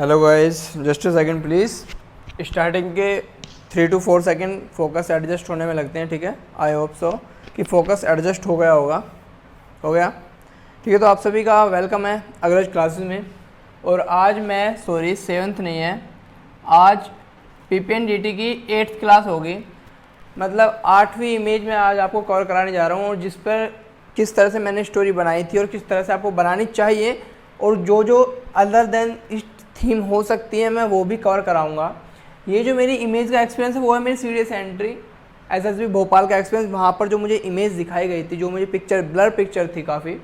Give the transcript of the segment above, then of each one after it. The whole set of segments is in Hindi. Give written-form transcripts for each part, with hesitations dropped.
Hello guys, just a second please. Starting के 3 to 4 सेकंड फोकस एडजस्ट होने में लगते हैं, ठीक है। आई होप सो कि फोकस एडजस्ट हो गया होगा। हो गया, ठीक है। तो आप सभी का वेलकम है अग्रज क्लासेस में। और आज मैं सेवन्थ नहीं है, आज PPNDT की 8th क्लास होगी। मतलब 8वीं इमेज में आज आपको कवर कराने जा रहा हूँ, और जिस पर किस तरह से मैंने स्टोरी बनाई थी और किस तरह से आपको बनानी चाहिए, और जो अदर देन इस थीम हो सकती है मैं वो भी कवर कराऊंगा। ये जो मेरी इमेज का एक्सपीरियंस है वो है मेरी सीरियस एंट्री SSB भोपाल का एक्सपीरियंस। वहाँ पर जो मुझे इमेज दिखाई गई थी, जो मुझे पिक्चर ब्लर पिक्चर थी काफ़ी,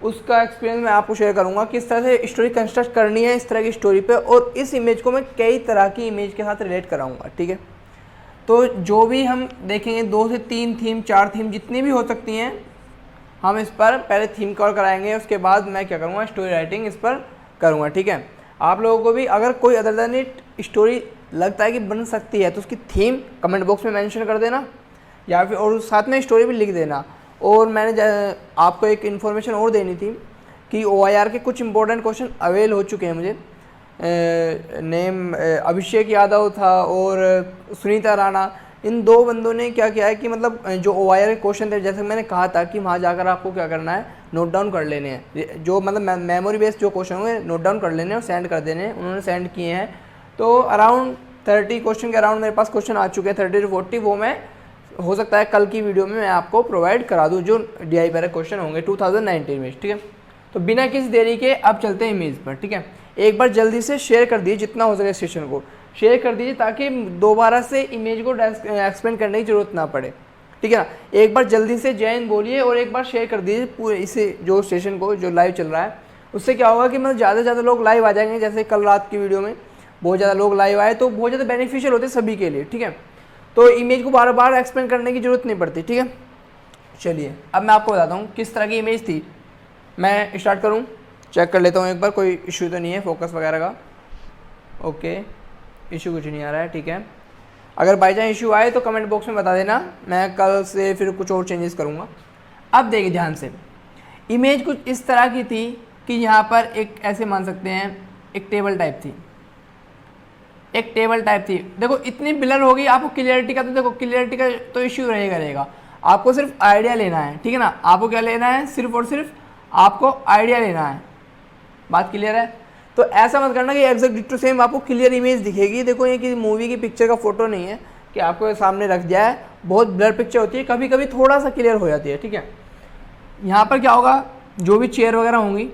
उसका एक्सपीरियंस मैं आपको शेयर करूँगा। किस तरह से स्टोरी कंस्ट्रक्ट करनी है इस तरह की स्टोरी पे, और इस इमेज को मैं कई तरह की इमेज के साथ रिलेट कराऊँगा, ठीक है। तो जो भी हम देखेंगे 2 से 3 थीम, 4 थीम जितनी भी हो सकती हैं, हम इस पर पहले थीम कवर कराएंगे। उसके बाद मैं क्या करूँगा, स्टोरी राइटिंग इस पर करूँगा, ठीक है। आप लोगों को भी अगर कोई अदर देन इट स्टोरी लगता है कि बन सकती है तो उसकी थीम कमेंट बॉक्स में मेंशन कर देना, या फिर और साथ में स्टोरी भी लिख देना। और मैंने आपको एक इन्फॉर्मेशन और देनी थी कि OIR के कुछ इंपॉर्टेंट क्वेश्चन अवेल हो चुके हैं मुझे। नेम अभिषेक यादव था और सुनीता राणा, इन 2 बंदों ने क्या किया है कि मतलब जो OIR के क्वेश्चन थे, जैसे मैंने कहा था कि वहाँ जाकर आपको क्या करना है, नोट डाउन कर लेने हैं। जो मतलब मेमोरी बेस्ड जो क्वेश्चन होंगे नोट डाउन कर लेने हैं और सेंड कर देने हैं। उन्होंने सेंड किए हैं। तो अराउंड 30 क्वेश्चन के अराउंड मेरे पास क्वेश्चन आ चुके हैं, 30 to 40। वो मैं हो सकता है कल की वीडियो में मैं आपको प्रोवाइड करा दूँ, जो DI पर क्वेश्चन होंगे 2019 में, ठीक है। तो बिना किसी देरी के अब चलते हैं इमेज पर, ठीक है। एक बार जल्दी से शेयर कर दीजिए, जितना हो सके सेशन को शेयर कर दीजिए, ताकि दोबारा से इमेज को एक्सप्लेन करने की ज़रूरत ना पड़े, ठीक है ना। एक बार जल्दी से जय हिंद बोलिए और एक बार शेयर कर दीजिए पूरे इसे जो सेशन को, जो लाइव चल रहा है। उससे क्या होगा कि मतलब ज़्यादा से ज़्यादा लोग लाइव आ जाएंगे। जैसे कल रात की वीडियो में बहुत ज़्यादा लोग लाइव आए, तो बहुत ज़्यादा बेनिफिशियल होते सभी के लिए, ठीक है। तो इमेज को बार बार एक्सप्लेन करने की ज़रूरत नहीं पड़ती, ठीक है। चलिए अब मैं आपको बताता हूँ किस तरह की इमेज थी। मैं स्टार्ट करूँ, चेक कर लेता हूँ एक बार, कोई इशू तो नहीं है फोकस वगैरह का। ओके, इशू कुछ नहीं आ रहा है, ठीक है। अगर बाई चांस इशू आए तो कमेंट बॉक्स में बता देना, मैं कल से फिर कुछ और चेंजेस करूँगा। अब देखिए ध्यान से, इमेज कुछ इस तरह की थी कि यहाँ पर एक ऐसे मान सकते हैं एक टेबल टाइप थी, एक टेबल टाइप थी। देखो इतनी ब्लर होगी, आपको क्लियरिटी का तो देखो क्लियरिटी का तो इश्यू रहेगा। आपको सिर्फ आइडिया लेना है, ठीक है ना। आपको क्या लेना है, सिर्फ और सिर्फ आपको आइडिया लेना है। बात क्लियर है। तो ऐसा मत करना कि एग्जैक्ट डिट्टो सेम आपको क्लियर इमेज दिखेगी। देखो ये कि मूवी की पिक्चर का फोटो नहीं है कि आपको सामने रख दिया है, बहुत ब्लर पिक्चर होती है, कभी कभी थोड़ा सा क्लियर हो जाती है, ठीक है। यहाँ पर क्या होगा, जो भी चेयर वगैरह होंगी,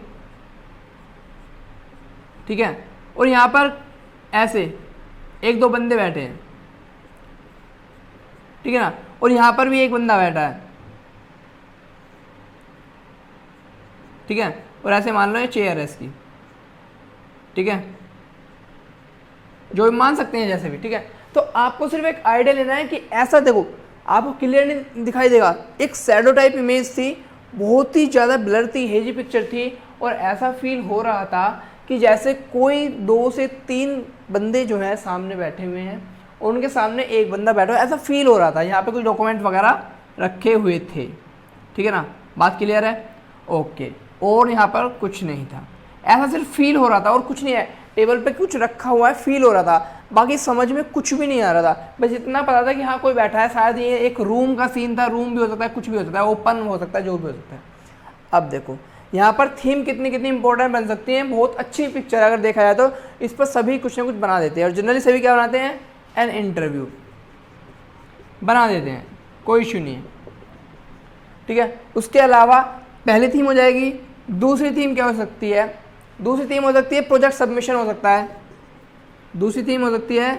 ठीक है, और यहाँ पर ऐसे 1-2 बंदे बैठे हैं, ठीक है ना, और यहाँ पर भी एक बंदा बैठा है, ठीक है। और ऐसे मान लो ये चेयर है इसकी, ठीक है, जो भी मान सकते हैं जैसे भी, ठीक है। तो आपको सिर्फ एक आइडिया लेना है कि ऐसा देखो, आपको क्लियर नहीं दिखाई देगा। एक शैडो टाइप इमेज थी, बहुत ही ज़्यादा ब्लर थी, हेजी पिक्चर थी, और ऐसा फील हो रहा था कि जैसे कोई 2 से 3 बंदे जो है सामने बैठे हुए हैं और उनके सामने एक बंदा बैठा हुआ है, ऐसा फील हो रहा था। यहाँ पे कुछ डॉक्यूमेंट वगैरह रखे हुए थे, ठीक है ना। बात क्लियर है, ओके। और यहाँ पर कुछ नहीं था, ऐसा सिर्फ फील हो रहा था, और कुछ नहीं है। टेबल पे कुछ रखा हुआ है, फील हो रहा था, बाकी समझ में कुछ भी नहीं आ रहा था। बस इतना पता था कि हाँ कोई बैठा है, शायद ये एक रूम का सीन था। रूम भी हो सकता है, कुछ भी हो सकता है, ओपन हो सकता है, जो भी हो सकता है। अब देखो यहाँ पर थीम कितनी इंपॉर्टेंट बन सकती है। बहुत अच्छी पिक्चर अगर देखा जाए तो इस पर सभी कुछ ना कुछ बना देते हैं, और जनरली सभी क्या बनाते हैं, एन इंटरव्यू बना देते हैं, कोई इशू नहीं है, ठीक है। उसके अलावा पहली थीम हो जाएगी। दूसरी थीम क्या हो सकती है, दूसरी थीम हो सकती है प्रोजेक्ट सबमिशन हो सकता है। दूसरी थीम हो सकती है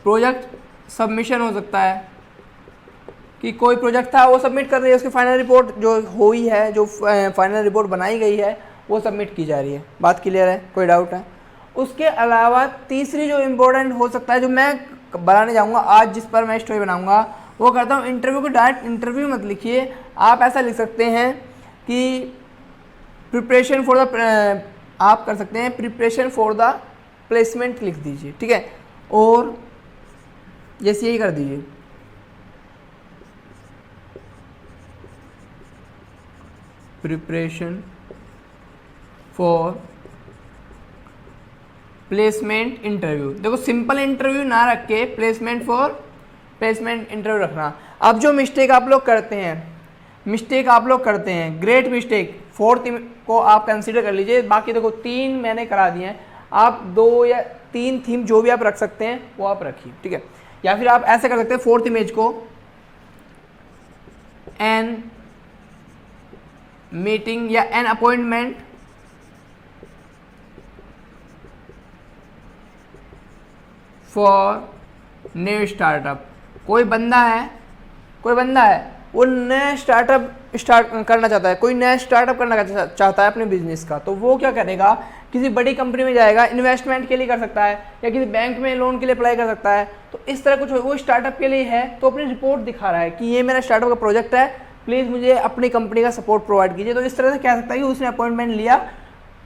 प्रोजेक्ट सबमिशन हो सकता है, कि कोई प्रोजेक्ट था वो सबमिट कर रही है, उसकी फाइनल रिपोर्ट जो हुई है, जो फाइनल रिपोर्ट बनाई गई है वो सबमिट की जा रही है। बात क्लियर है, कोई डाउट है। उसके अलावा तीसरी जो इम्पोर्टेंट हो सकता है, जो मैं बनाने जाऊँगा आज, जिस पर मैं स्टोरी बनाऊँगा, वो करता हूँ इंटरव्यू को। डायरेक्ट इंटरव्यू मत लिखिए, आप ऐसा लिख सकते हैं कि प्रिपरेशन फॉर द, आप कर सकते हैं प्रिपरेशन फॉर द प्लेसमेंट लिख दीजिए, ठीक है। और जैसे यही कर दीजिए, प्रिपरेशन फॉर प्लेसमेंट इंटरव्यू। देखो सिंपल इंटरव्यू ना रख के प्लेसमेंट इंटरव्यू रखना। अब जो मिस्टेक आप लोग करते हैं, ग्रेट मिस्टेक, फोर्थ को आप कंसीडर कर लीजिए। बाकी देखो 3 मैंने करा दिए हैं, आप 2 या 3 थीम जो भी आप रख सकते हैं वो आप रखिए, ठीक है। या फिर आप ऐसे कर सकते हैं, फोर्थ इमेज को एन मीटिंग या an appointment for new startup. कोई बंदा है वो नया स्टार्टअप करना चाहता है, कोई नया स्टार्टअप करना चाहता है अपने बिजनेस का, तो वो क्या करेगा, किसी बड़ी कंपनी में जाएगा, इन्वेस्टमेंट के लिए कर सकता है या किसी बैंक में लोन के लिए अप्लाई कर सकता है। तो इस तरह कुछ वो स्टार्टअप के लिए है, तो अपनी रिपोर्ट दिखा रहा है कि ये मेरा स्टार्टअप का प्रोजेक्ट है, प्लीज़ मुझे अपनी कंपनी का सपोर्ट प्रोवाइड कीजिए। तो इस तरह से कह सकता है कि उसने अपॉइंटमेंट लिया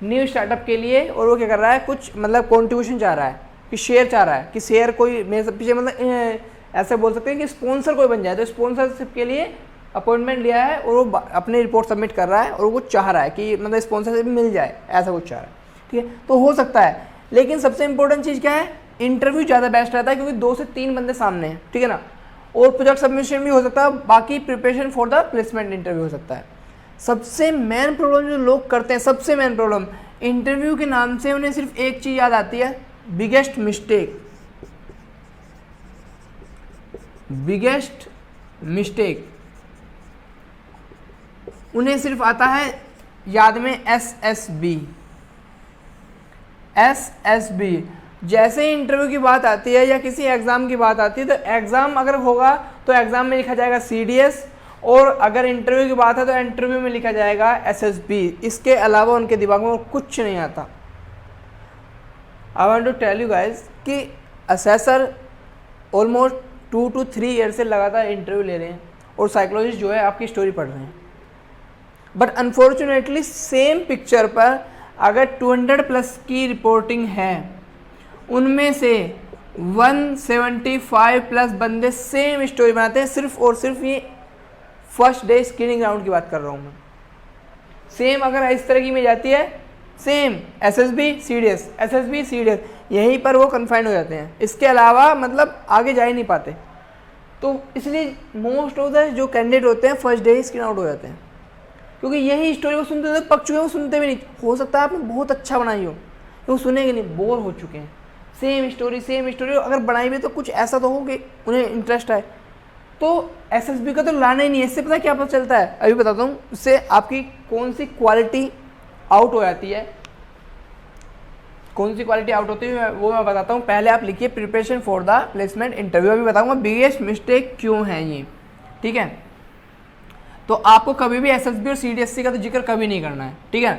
न्यू स्टार्टअप के लिए, और वो क्या कर रहा है, कुछ मतलब कॉन्ट्रीब्यूशन चाह रहा है, कि शेयर चाह रहा है, कि शेयर कोई मेरे सब पीछे, मतलब ऐसे बोल सकते हैं कि स्पॉन्सर कोई बन जाए। तो स्पॉन्सरशिप के लिए अपॉइंटमेंट लिया है और वो अपनी रिपोर्ट सबमिट कर रहा है, और वो चाह रहा है कि मतलब स्पॉन्सरशिप मिल जाए, ऐसा कुछ चाह रहा है, ठीक है। तो हो सकता है, लेकिन सबसे इंपॉर्टेंट चीज़ क्या है, इंटरव्यू ज़्यादा बेस्ट रहता है, क्योंकि 2 से 3 बंदे सामने हैं, ठीक है ना। और प्रोजेक्ट सबमिशन भी हो सकता है, बाकी preparation for the placement interview हो सकता है। सबसे मेन प्रॉब्लम जो लोग करते हैं, सबसे मेन प्रॉब्लम, इंटरव्यू के नाम से उन्हें सिर्फ एक चीज़ याद आती है, बिगेस्ट मिस्टेक। उन्हें सिर्फ आता है याद में एसएसबी। जैसे ही इंटरव्यू की बात आती है या किसी एग्ज़ाम की बात आती है, तो एग्ज़ाम अगर होगा तो एग्ज़ाम में लिखा जाएगा सीडीएस, और अगर इंटरव्यू की बात है तो इंटरव्यू में लिखा जाएगा एसएसबी। इसके अलावा उनके दिमाग में कुछ नहीं आता। I want to tell you guys कि असेसर ऑलमोस्ट 2 to 3 ईयर से लगातार इंटरव्यू ले रहे हैं, और साइकोलॉजिस्ट जो है आपकी स्टोरी पढ़ रहे हैं, बट अनफॉर्चुनेटली सेम पिक्चर पर अगर 200+ की रिपोर्टिंग है, उनमें से 175+ बंदे सेम स्टोरी बनाते हैं। सिर्फ और सिर्फ ये फर्स्ट डे स्क्रीनिंग राउंड की बात कर रहा हूँ मैं। सेम अगर इस तरह की में जाती है, सेम एसएसबी सीडीएस, यहीं पर वो कन्फाइंड हो जाते हैं। इसके अलावा मतलब आगे जा ही नहीं पाते। तो इसलिए मोस्ट ऑफ द जो कैंडिडेट होते हैं फर्स्ट डे ही स्क्रीन आउट हो जाते हैं, क्योंकि यही स्टोरी वो सुनते थे, पक चुके हैं, वो सुनते भी नहीं। हो सकता है आपने बहुत अच्छा बनाई हो, तो वो सुनेंगे नहीं, बोर हो चुके हैं। सेम स्टोरी अगर बनाई भी तो कुछ ऐसा तो हो कि उन्हें इंटरेस्ट आए। तो एसएसबी का तो लाना ही नहीं है। इससे पता क्या पता चलता है, अभी बताता हूँ, इससे आपकी कौन सी क्वालिटी आउट हो जाती है, कौन सी क्वालिटी आउट होती है वो मैं बताता हूँ। पहले आप लिखिए preparation for the placement interview. अभी बताऊँगा बिगेस्ट मिस्टेक क्यों है ये, ठीक है। तो आपको कभी भी एसएसबी और सीडीएससी का तो जिक्र कभी नहीं करना है, ठीक है।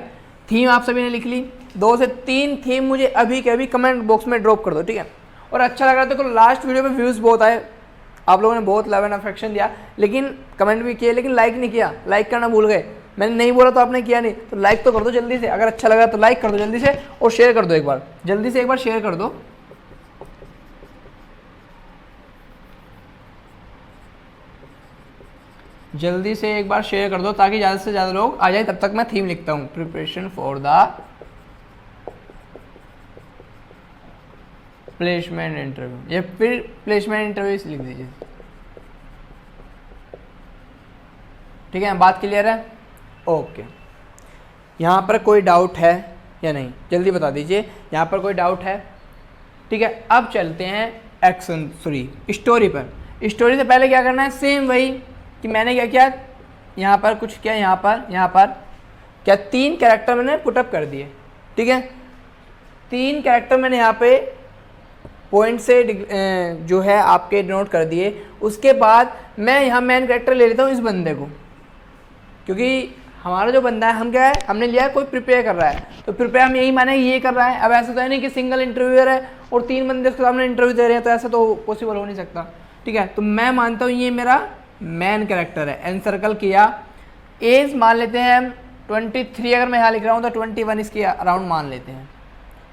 थीम आप सभी ने लिख ली, 2 से 3 थीम मुझे अभी के अभी कमेंट बॉक्स में ड्रॉप कर दो, ठीक है। और अच्छा लगा तो लास्ट वीडियो में व्यूज़ बहुत आए, आप लोगों ने बहुत लव एंड अफेक्शन दिया, लेकिन कमेंट भी किए, लेकिन लाइक नहीं किया, लाइक करना भूल गए। मैंने नहीं बोला तो आपने किया नहीं, तो लाइक तो कर दो जल्दी से। अगर अच्छा लगा तो लाइक कर दो जल्दी से, और शेयर कर दो एक बार, जल्दी से एक बार शेयर कर दो। जल्दी से एक बार शेयर कर दो ताकि ज़्यादा से ज़्यादा लोग आ जाए। तब तक मैं थीम लिखता हूँ, preparation for the placement interview, या फिर प्लेसमेंट इंटरव्यू लिख दीजिए, ठीक है। बात क्लियर है? ओके। यहाँ पर कोई डाउट है या नहीं, जल्दी बता दीजिए, यहाँ पर कोई डाउट है? ठीक है, अब चलते हैं एक्शन 3 स्टोरी पर। स्टोरी से पहले क्या करना है, सेम वही कि मैंने क्या किया, यहाँ पर कुछ किया, यहाँ पर क्या 3 कैरेक्टर मैंने पुटअप कर दिए, ठीक है। 3 कैरेक्टर मैंने यहाँ पे पॉइंट से जो है आपके डिनोट कर दिए। उसके बाद मैं यहाँ मेन कैरेक्टर ले लेता हूँ इस बंदे को, क्योंकि हमारा जो बंदा है, हम क्या है, हमने लिया है कोई प्रिपेयर कर रहा है, तो प्रिपेयर हम यही माने ये कर रहा है। अब ऐसा तो है नहीं कि सिंगल इंटरव्यूअर है और 3 बंदे उसके सामने इंटरव्यू दे रहे हैं, तो ऐसा तो पॉसिबल हो नहीं सकता, ठीक है। तो मैं मानता हूँ ये मेरा मेन कैरेक्टर है। एन सर्कल किया, एज मान लेते हैं हम 23, अगर मैं यहाँ लिख रहा हूँ तो 21 इसके अराउंड मान लेते हैं,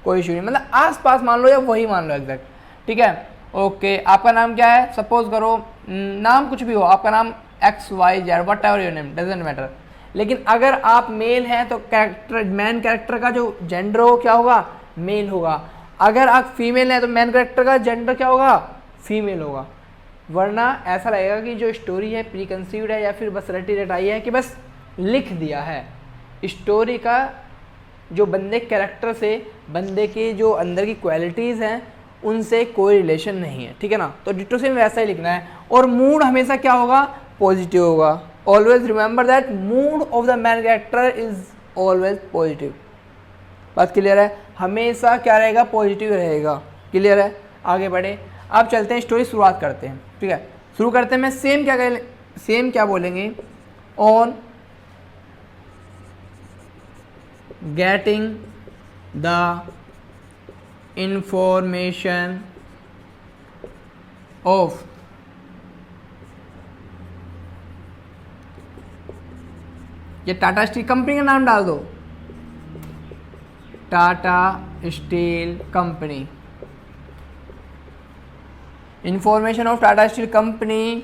कोई इशू नहीं, मतलब आस पास मान लो या वही मान लो एग्जैक्ट, ठीक है। ओके, आपका नाम क्या है, सपोज करो नाम कुछ भी हो, आपका नाम XYZ what ever your name, doesn't matter. लेकिन अगर आप मेल हैं तो कैरेक्टर, मेन कैरेक्टर का जो जेंडर हो क्या होगा, मेल होगा। अगर आप फीमेल हैं तो मेन कैरेक्टर का जेंडर क्या होगा, फीमेल होगा, वरना ऐसा लगेगा कि जो स्टोरी है प्री कंसीव्ड है या फिर बस रटी रटाई है कि बस लिख दिया है। स्टोरी का जो बंदे कैरेक्टर से, बंदे के जो अंदर की क्वालिटीज़ हैं उनसे कोई रिलेशन नहीं है, ठीक है ना। तो डिटो सेम वैसा ही लिखना है। और मूड हमेशा क्या होगा, पॉजिटिव होगा। Always remember that mood off the main character is always positive. बात क्लियर है, हमेशा क्या रहेगा, पॉजिटिव रहेगा। क्लियर है, आगे बढ़े। अब चलते हैं स्टोरी शुरुआत करते हैं, ठीक है। शुरू करते हैं, मैं सेम क्या बोलेंगे, on getting the information of ये टाटा स्टील कंपनी का नाम डाल दो, Tata steel company, information of Tata steel company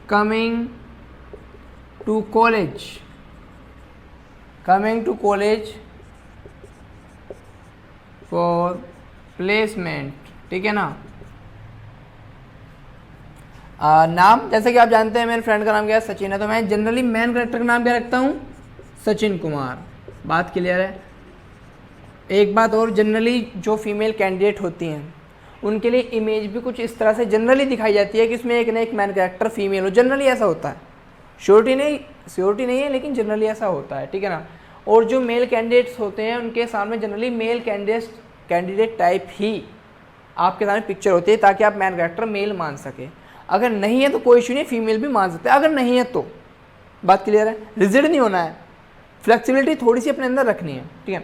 coming to college for placement, ठीक है ना। नाम जैसे कि आप जानते हैं मेरे फ्रेंड का नाम क्या है, सचिन है, तो मैं जनरली मेन कैरेक्टर का नाम क्या रखता हूँ, सचिन कुमार। बात क्लियर है। एक बात और, जनरली जो फीमेल कैंडिडेट होती हैं उनके लिए इमेज भी कुछ इस तरह से जनरली दिखाई जाती है कि इसमें एक ना एक मैन कैरेक्टर फीमेल हो, जनरली ऐसा होता है। श्योरिटी नहीं है, लेकिन जनरली ऐसा होता है, ठीक है ना। और जो मेल कैंडिडेट्स होते हैं उनके सामने जनरली मेल कैंडिडेट टाइप ही आपके सामने पिक्चर होती है, ताकि आप मैन कैरेक्टर मेल मान सके। अगर नहीं है तो कोई इशू नहीं, फीमेल भी मान सकते हैं, अगर नहीं है तो। बात क्लियर है, रिजिड नहीं होना है, फ्लेक्सिबिलिटी थोड़ी सी अपने अंदर रखनी है, ठीक है।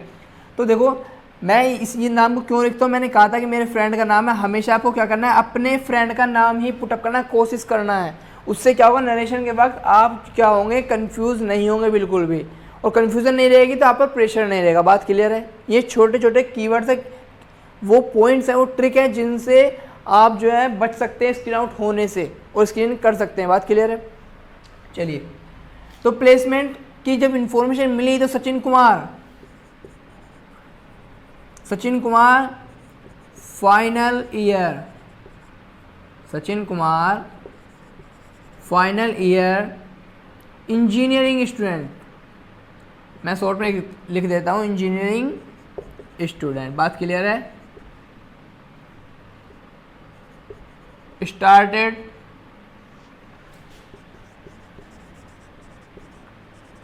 तो देखो मैं ये नाम को क्यों लिखता हूँ, मैंने कहा था कि मेरे फ्रेंड का नाम है। हमेशा आपको क्या करना है, अपने फ्रेंड का नाम ही पुटअप करना कोशिश करना है। उससे क्या होगा, नरेशन के वक्त आप क्या होंगे, कंफ्यूज नहीं होंगे बिल्कुल भी, और कन्फ्यूजन नहीं रहेगी तो आप पर प्रेशर नहीं रहेगा। बात क्लियर है। ये छोटे छोटे कीवर्ड्स है, वो पॉइंट्स हैं, वो ट्रिक है जिनसे आप जो है बच सकते हैं स्क्रीन आउट होने से और स्क्रीन कर सकते हैं। बात क्लियर है। चलिए, तो प्लेसमेंट की जब इंफॉर्मेशन मिली तो Sachin Kumar final year engineering student, मैं शॉर्ट में लिख देता हूँ इंजीनियरिंग स्टूडेंट। बात क्लियर है। Started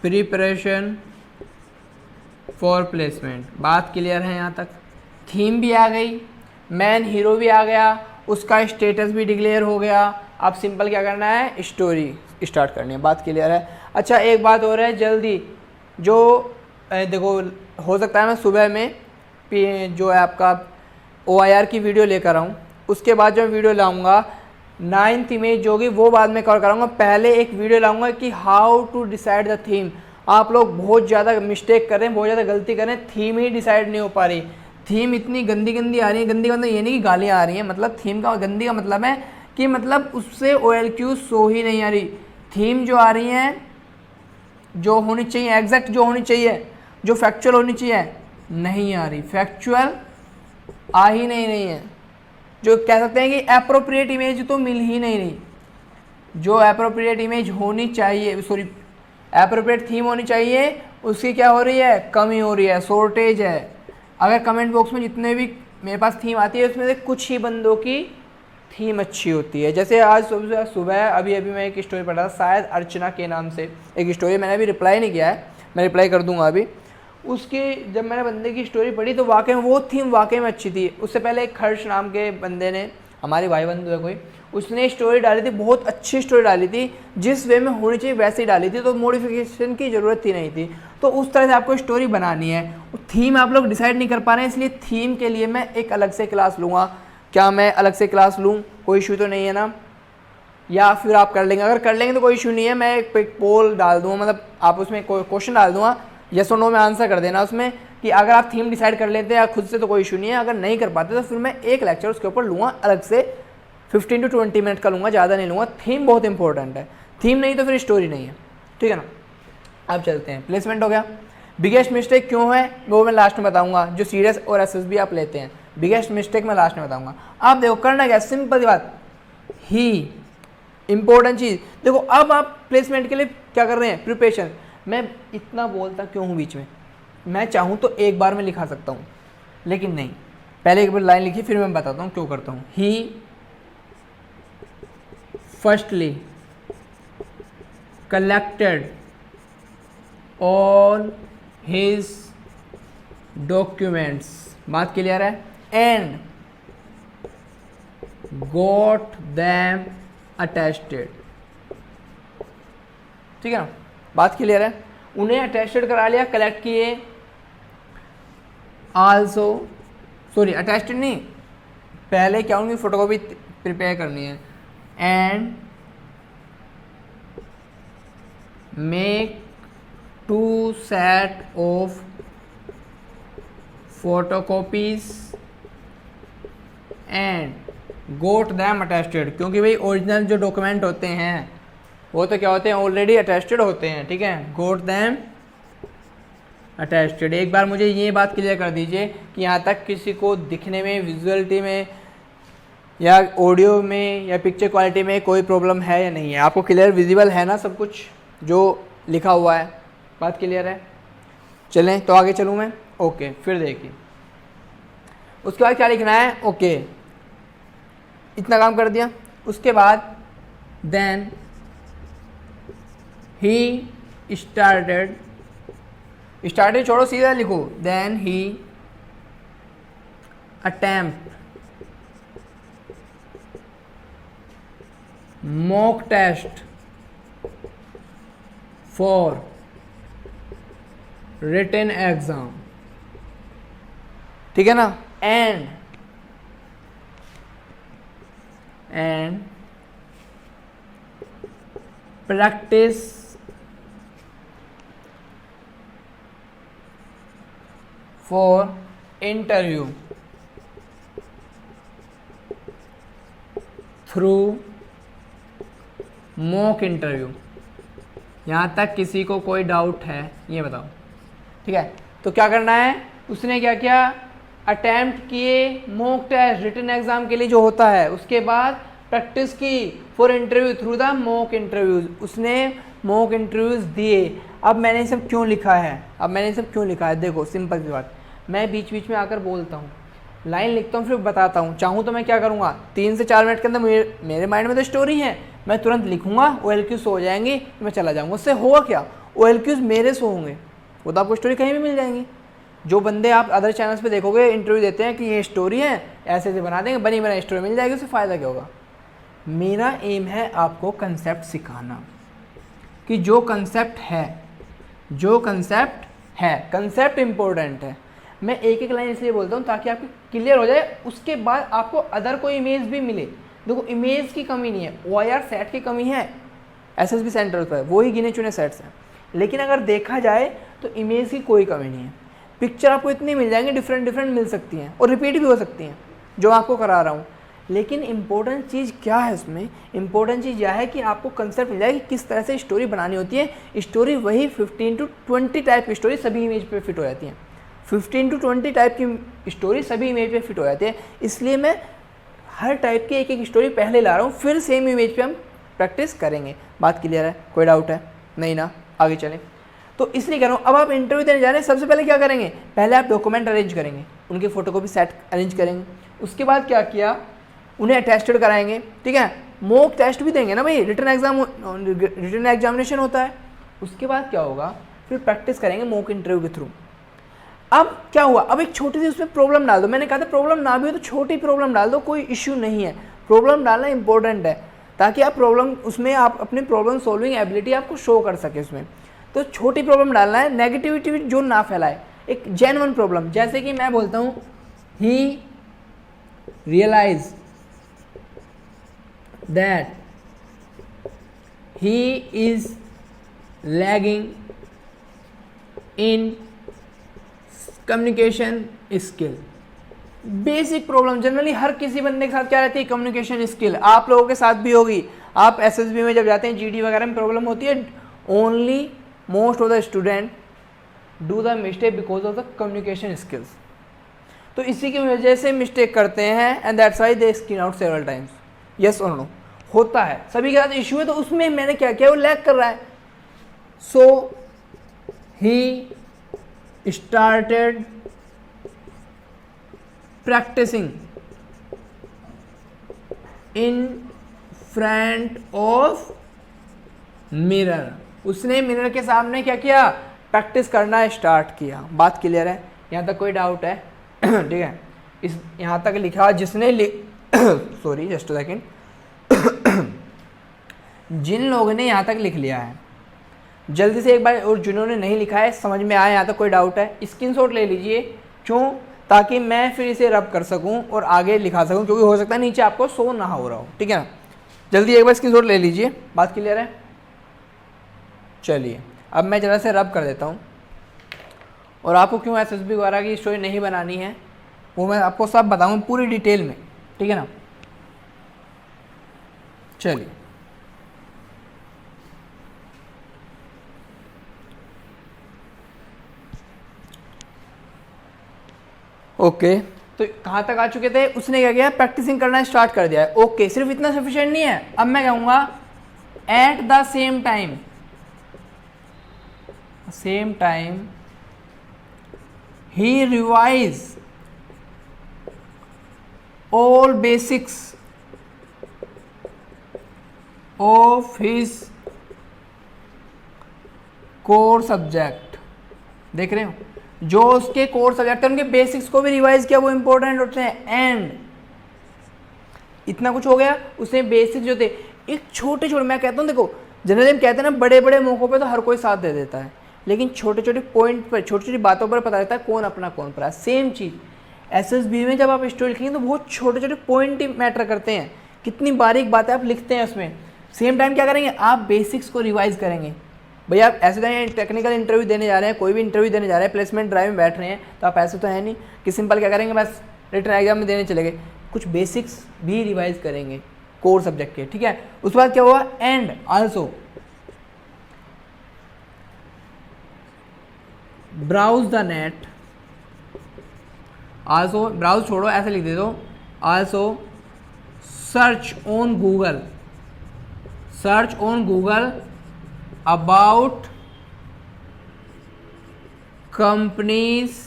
preparation for placement. बात क्लियर है यहाँ तक। थीम भी आ गई, मैन हीरो भी आ गया, उसका स्टेटस भी डिक्लेयर हो गया। अब सिंपल क्या करना है, स्टोरी स्टार्ट करनी है। बात क्लियर है। अच्छा, एक बात और है जल्दी, जो देखो हो सकता है मैं सुबह में जो है आपका OIR की वीडियो लेकर आऊँ, उसके बाद जो वीडियो लाऊंगा 9th इमेज जो होगी वो बाद में कवर कराऊंगा। पहले एक वीडियो लाऊंगा कि how to decide the theme. आप लोग बहुत ज़्यादा मिस्टेक कर रहे हैं, बहुत ज़्यादा गलती कर रहे हैं, थीम ही डिसाइड नहीं हो पा रही। थीम इतनी गंदी आ रही है, गंदी ये नहीं कि गालियाँ आ रही हैं, मतलब थीम का गंदी का मतलब है कि मतलब उससे OLQ शो ही नहीं आ रही। थीम जो आ रही हैं, जो होनी चाहिए, एग्जैक्ट जो होनी चाहिए, जो फैक्चुअल होनी चाहिए, नहीं आ रही। फैक्चुअल आ ही नहीं रही है। जो कह सकते हैं कि एप्रोप्रिएट इमेज तो मिल ही नहीं रही। जो एप्रोप्रिएट इमेज होनी चाहिए, सॉरी एप्रोप्रिएट थीम होनी चाहिए, उसकी क्या हो रही है, कमी हो रही है, शॉर्टेज है। अगर कमेंट बॉक्स में जितने भी मेरे पास थीम आती है उसमें से कुछ ही बंदों की थीम अच्छी होती है। जैसे आज सुबह अभी मैं एक स्टोरी पढ़ा था, शायद अर्चना के नाम से एक स्टोरी, मैंने अभी रिप्लाई नहीं किया है, मैं रिप्लाई कर दूंगा अभी। उसकी जब मैंने बंदे की स्टोरी पढ़ी तो वाकई में वो थीम वाकई में अच्छी थी। उससे पहले एक हर्ष नाम के बंदे ने, हमारे भाई बंधु है कोई, उसने स्टोरी डाली थी, बहुत अच्छी स्टोरी डाली थी, जिस वे में होनी चाहिए वैसे ही डाली थी, तो मॉडिफिकेशन की ज़रूरत ही नहीं थी। तो उस तरह से आपको स्टोरी बनानी है। थीम आप लोग डिसाइड नहीं कर पा रहे हैं, इसलिए थीम के लिए मैं एक अलग से क्लास लूँगा। क्या मैं अलग से क्लास लूँ, कोई इशू तो नहीं है ना? या फिर आप कर लेंगे? अगर कर लेंगे तो कोई इशू नहीं है, मैं एक पोल डाल दूँगा, मतलब आप उसमें कोई क्वेश्चन डाल दूँगा, यस और नो में आंसर कर देना उसमें कि अगर आप थीम डिसाइड कर लेते हैं खुद से तो कोई इशू नहीं है। अगर नहीं कर पाते तो फिर मैं एक लेक्चर उसके ऊपर लूँगा अलग से, 15 to 20 मिनट का लूँगा, ज़्यादा नहीं लूँगा। थीम बहुत इंपॉर्टेंट है, थीम नहीं तो फिर स्टोरी नहीं है, ठीक है ना? अब चलते हैं, प्लेसमेंट हो गया। बिगेस्ट मिस्टेक क्यों है वो मैं लास्ट में बताऊंगा, जो सीरियस और एसएसबी आप लेते हैं, बिगेस्ट मिस्टेक मैं लास्ट में बताऊंगा। आप देखो करना क्या, सिंपल बात, ही इंपॉर्टेंट चीज़ देखो। अब आप प्लेसमेंट के लिए क्या कर रहे हैं, प्रिपरेशन। मैं इतना बोलता क्यों हूँ बीच में, मैं चाहूँ तो एक बार में लिखा सकता हूँ, लेकिन नहीं, पहले एक बार लाइन लिखी फिर मैं बताता हूँ क्यों करता हूँ। He firstly collected all his documents, बात क्लियर है, एंड गॉट देम अटेस्टेड, ठीक है ना, बात क्लियर है। उन्हें अटेस्टेड करा लिया, कलेक्ट किए, आल्सो सॉरी अटेस्टेड नहीं, पहले क्या उनकी फोटोकॉपी प्रिपेयर करनी है, and make 2 set of photocopies and got them attested, क्योंकि भाई ओरिजिनल जो डॉक्यूमेंट होते हैं वो तो क्या होते हैं, ऑलरेडी अटेस्टेड होते हैं, ठीक है, गोट दैम अटेस्टेड। एक बार मुझे ये बात क्लियर कर दीजिए कि यहाँ तक किसी को दिखने में, विजुअलिटी में या ऑडियो में या पिक्चर क्वालिटी में कोई प्रॉब्लम है या नहीं है, आपको क्लियर विजिबल है ना सब कुछ जो लिखा हुआ है, बात क्लियर है। चलें तो आगे चलूँ मैं, ओके फिर देखिए उसके बाद क्या लिखना है, ओके इतना काम कर दिया। उसके बाद देन ही स्टार्टेड छोड़ो सीधा लिखो, देन ही attempt mock test for written exam, ठीक है ना, and practice for interview through mock interview. यहाँ तक किसी को कोई डाउट है ये बताओ, ठीक है। तो क्या करना है, उसने क्या किया, अटेम्प्ट किए मॉक टेस्ट रिटन एग्जाम के लिए जो होता है, उसके बाद प्रैक्टिस की for interview through the mock interviews, उसने मॉक इंटरव्यूज दिए। अब मैंने ये सब क्यों लिखा है, देखो सिंपल सी बात, मैं बीच बीच में आकर बोलता हूँ, लाइन लिखता हूँ फिर बताता हूँ। चाहूँ तो मैं क्या करूँगा, 3 से 4 मिनट के अंदर मेरे माइंड में तो स्टोरी है, मैं तुरंत लिखूंगा, OLQ सो हो जाएंगी, मैं चला जाऊँगा। उससे होगा क्या, OLQs मेरे सो होंगे, वो तो आपको स्टोरी कहीं भी मिल जाएंगी। जो बंदे आप अदर चैनल्स पे देखोगे इंटरव्यू देते हैं कि ये स्टोरी है, ऐसे ऐसे बना देंगे, बनी बनाई स्टोरी मिल जाएगी, उससे फ़ायदा क्या होगा। मेरा एम है आपको कंसेप्ट सिखाना, कि जो कंसेप्ट है, कंसेप्ट इंपॉर्टेंट है। मैं एक एक लाइन इसलिए बोलता हूँ ताकि आपको क्लियर हो जाए, उसके बाद आपको अदर कोई इमेज भी मिले। देखो इमेज की कमी नहीं है, OIR सेट की कमी है SSB सेंटर पर, वही गिने चुने सेट्स हैं, लेकिन अगर देखा जाए तो इमेज की कोई कमी नहीं है। पिक्चर आपको इतनी मिल जाएंगी, डिफरेंट मिल सकती हैं और रिपीट भी हो सकती हैं जो आपको करा रहा हूँ, लेकिन इंपॉर्टेंट चीज़ क्या है इसमें, इंपॉर्टेंट चीज़ यह है कि आपको कंसेप्ट मिल जाए कि किस तरह से स्टोरी बनानी होती है। स्टोरी वही 15 to 20 टाइप की स्टोरी सभी इमेज पे फिट हो जाती हैं, 15 to 20 टाइप की स्टोरी सभी इमेज पे फिट हो जाती है। इसलिए मैं हर टाइप की एक एक स्टोरी पहले ला रहा हूँ, फिर सेम इमेज पे हम प्रैक्टिस करेंगे। बात क्लियर है, कोई डाउट है नहीं ना, आगे चलें। तो इसलिए कह रहा हूँ, अब आप इंटरव्यू देने जा रहे हैं, सबसे पहले क्या करेंगे, पहले आप डॉक्यूमेंट अरेंज करेंगे, उनकी फोटोकॉपी सेट अरेंज करेंगे। उसके बाद क्या किया, उन्हें अटेस्टेड कराएंगे, ठीक है, मॉक टेस्ट भी देंगे ना भाई, रिटन एग्जामिनेशन होता है। उसके बाद क्या होगा, फिर प्रैक्टिस करेंगे मॉक इंटरव्यू के थ्रू। अब क्या हुआ, अब एक छोटी सी उसमें प्रॉब्लम डाल दो, मैंने कहा था प्रॉब्लम ना भी हो तो छोटी प्रॉब्लम डाल दो, कोई इश्यू नहीं है, प्रॉब्लम डालना इंपॉर्टेंट है ताकि आप प्रॉब्लम उसमें आप अपनी प्रॉब्लम सॉल्विंग एबिलिटी आपको शो कर सके उसमें। तो छोटी प्रॉब्लम डालना है, नेगेटिविटी जो ना फैलाए, एक जेन्युइन प्रॉब्लम। जैसे कि मैं बोलता हूँ, he realise that he is lagging in communication skill. Basic problem generally हर किसी बंदे के साथ क्या रहती है, कम्युनिकेशन स्किल। आप लोगों के साथ भी होगी, आप SSB में जब जाते हैं, GD वगैरह में प्रॉब्लम होती है। Only most of the student do the mistake because of the communication skills. तो इसी की वजह से मिस्टेक करते हैं and that's why they screen out several times. Yes और नो, होता है सभी के साथ इशू है। तो उसमें मैंने क्या किया, वो लैग कर रहा है। So he started practising in front of mirror. उसने मिरर के सामने क्या किया, प्रैक्टिस करना स्टार्ट किया। बात क्लियर है? यहाँ तक कोई डाउट है? ठीक है, इस यहाँ तक लिखा जिसने सॉरी जस्ट अ सेकेंड जिन लोगों ने यहाँ तक लिख लिया है जल्दी से एक बार, और जिन्होंने नहीं लिखा है समझ में आया यहाँ तक कोई डाउट है, स्क्रीनशॉट ले लीजिए। क्यों? ताकि मैं फिर इसे रब कर सकूं और आगे लिखा सकूं, क्योंकि हो सकता है नीचे आपको शो ना हो रहा हो। ठीक है ना, जल्दी एक बार स्क्रीनशॉट ले लीजिए। बात क्लियर है? चलिए अब मैं जरा से रब कर देता हूँ, और आपको क्यों एसएसबी वगैरह की स्टोरी नहीं बनानी है वो मैं आपको सब बताऊँ पूरी डिटेल में। ठीक है ना, चलिए ओके तो कहाँ तक आ चुके थे? उसने क्या किया, प्रैक्टिसिंग करना स्टार्ट कर दिया है। ओके सिर्फ इतना सफिशिएंट नहीं है। अब मैं कहूँगा at the same time he revise all basics of his core subject. देख रहे हो, जो उसके कोर सब्जेक्ट है उनके बेसिक्स को भी रिवाइज किया, वो इंपॉर्टेंट होते हैं। एंड इतना कुछ हो गया, उसने बेसिक्स जो थे एक छोटे छोटे, मैं कहता हूँ देखो जनरली हम कहते हैं ना बड़े बड़े मौकों पे तो हर कोई साथ दे देता है, लेकिन छोटे छोटे पॉइंट पर, छोटी छोटी बातों पर पता रहता है कौन अपना कौन पड़ा। सेम चीज़ एसएसबी में जब आप स्टोरी लिखेंगे तो बहुत छोटे छोटे पॉइंट ही मैटर करते हैं, कितनी बारीक बातें आप लिखते हैं उसमें। सेम टाइम क्या करेंगे, आप बेसिक्स को रिवाइज करेंगे। भैया आप ऐसे नहीं टेक्निकल इंटरव्यू देने जा रहे हैं, कोई भी इंटरव्यू देने जा रहे हैं, प्लेसमेंट ड्राइव में बैठ रहे हैं, तो आप ऐसे तो है नहीं कि सिंपल क्या करेंगे बस रिटन एग्जाम में देने चले गए। कुछ बेसिक्स भी रिवाइज करेंगे कोर सब्जेक्ट के। ठीक है, उसके बाद क्या हुआ, and also browse the net. Also browse छोड़ो, ऐसे लिख दे दो, also search on Google about companies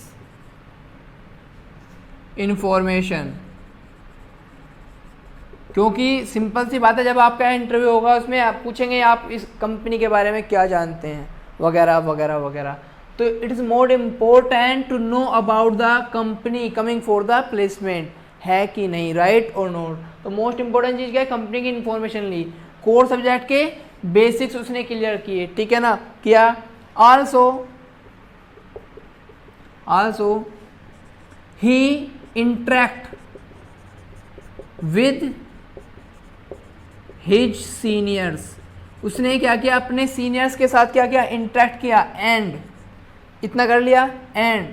information। क्योंकि सिंपल सी बात है, जब आपका इंटरव्यू होगा उसमें आप पूछेंगे आप इस कंपनी के बारे में क्या जानते हैं वगैरह वगैरह वगैरह, तो it is more important to know about the company coming for the placement, है कि नहीं, राइट और नोट। तो मोस्ट इंपॉर्टेंट चीज़ क्या है, कंपनी की इंफॉर्मेशन ली, कोर सब्जेक्ट के बेसिक्स उसने क्लियर किए। ठीक है ना, किया। Also he interact with his seniors. उसने क्या किया, अपने सीनियर्स के साथ क्या किया, इंटरेक्ट किया। एंड इतना कर लिया, एंड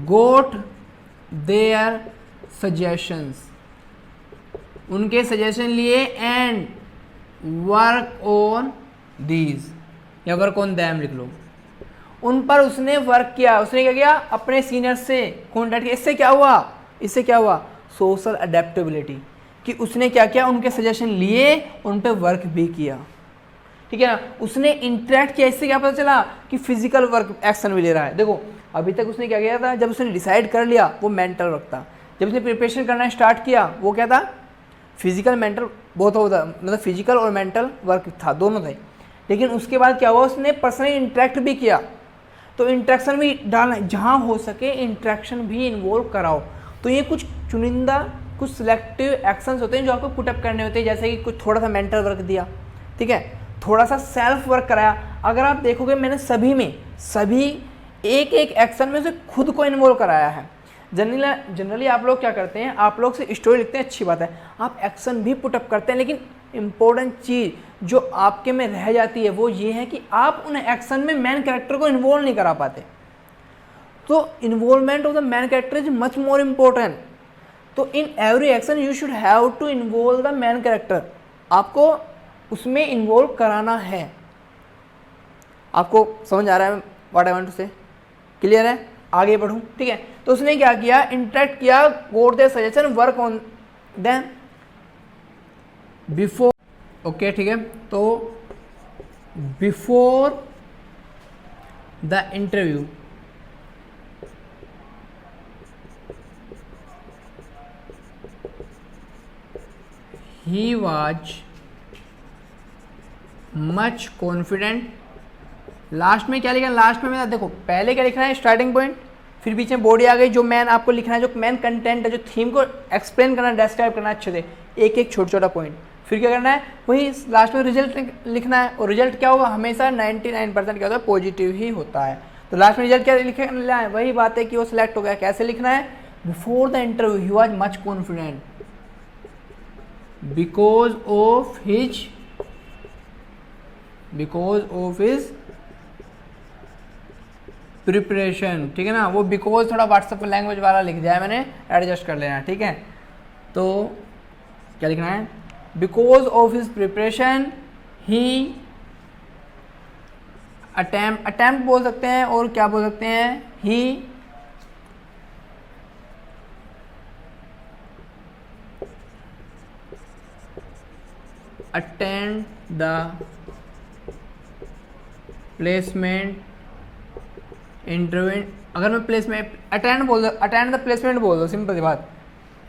गोट देयर सजेशंस, उनके सजेशन लिए, एंड वर्क ऑन दीज या वर्क ऑन दैम लिख लो, उन पर उसने वर्क किया। उसने क्या किया, अपने सीनियर से कॉन्टैक्ट किया। इससे क्या हुआ, सोशल अडेप्टेबिलिटी, कि उसने क्या किया, उनके सजेशन लिए, उन पर वर्क भी किया। ठीक है ना, उसने इंटरेक्ट किया। इससे क्या पता चला कि फिजिकल वर्क एक्शन भी ले रहा है। देखो अभी तक उसने क्या किया था, जब उसने डिसाइड कर लिया वो मेंटल वर्क था, जब उसने प्रिपरेशन करना स्टार्ट किया वो क्या था, फिजिकल मेंटल बहुत होता, मतलब फिजिकल और मेंटल वर्क था, दोनों थे। लेकिन उसके बाद क्या हुआ, उसने पर्सनली इंटरेक्ट भी किया। तो इंटरेक्शन भी डालना, जहाँ हो सके इंटरेक्शन भी इन्वॉल्व कराओ। तो ये कुछ चुनिंदा, कुछ सिलेक्टिव एक्शंस होते हैं जो आपको पुटअप करने होते हैं, जैसे कि कुछ थोड़ा सा मेंटल वर्क दिया, ठीक है, थोड़ा सा सेल्फ वर्क कराया। अगर आप देखोगे मैंने सभी एक एक एक्शन में से खुद को इन्वॉल्व कराया है। जनरली आप लोग क्या करते हैं, आप लोग से स्टोरी लिखते हैं, अच्छी बात है, आप एक्शन भी पुटअप करते हैं, लेकिन इम्पोर्टेंट चीज़ जो आपके में रह जाती है वो ये है कि आप उन एक्शन में मेन कैरेक्टर को इन्वॉल्व नहीं करा पाते। तो involvement of the main character is much more important. तो in every action you should have to involve the main character, आपको उसमें इन्वॉल्व कराना है। आपको समझ आ रहा है व्हाट आई वांट टू से। क्लियर है, आगे बढ़ूँ, ठीक है। तो उसने क्या किया, इंटरेक्ट किया, got their suggestion, work on them before, okay, ठीक है। तो before the interview he was much confident. Last में क्या लिखना है, लास्ट में मेरा देखो पहले क्या लिखना है, स्टार्टिंग पॉइंट, फिर बीच में बॉडी आ गई, जो मैन आपको लिखना है, जो मैन कंटेंट है, जो थीम को एक्सप्लेन करना, डिस्क्राइब करना अच्छे से, एक एक छोटा छोटा पॉइंट, फिर क्या करना है, वही लास्ट में रिजल्ट लिखना है। और रिजल्ट क्या होगा, हमेशा 99% क्या होता है, पॉजिटिव ही होता है। तो लास्ट में रिजल्ट क्या लिखना है, वही बात है कि वो सिलेक्ट हो गया। कैसे लिखना है, before the interview he was much confident because of his preparation, ठीक है ना। वो बिकॉज थोड़ा व्हाट्सएप लैंग्वेज वाला लिख दिया है मैंने, एडजस्ट कर लेना, ठीक है। तो क्या लिखना है, because of his preparation he attempt बोल सकते हैं, और क्या बोल सकते हैं, ही अटेंड द प्लेसमेंट इंटरव्यू। अगर मैं प्लेसमेंट अटेंड बोल दो, अटेंड द प्लेसमेंट बोल दो, सिंपल सी बात।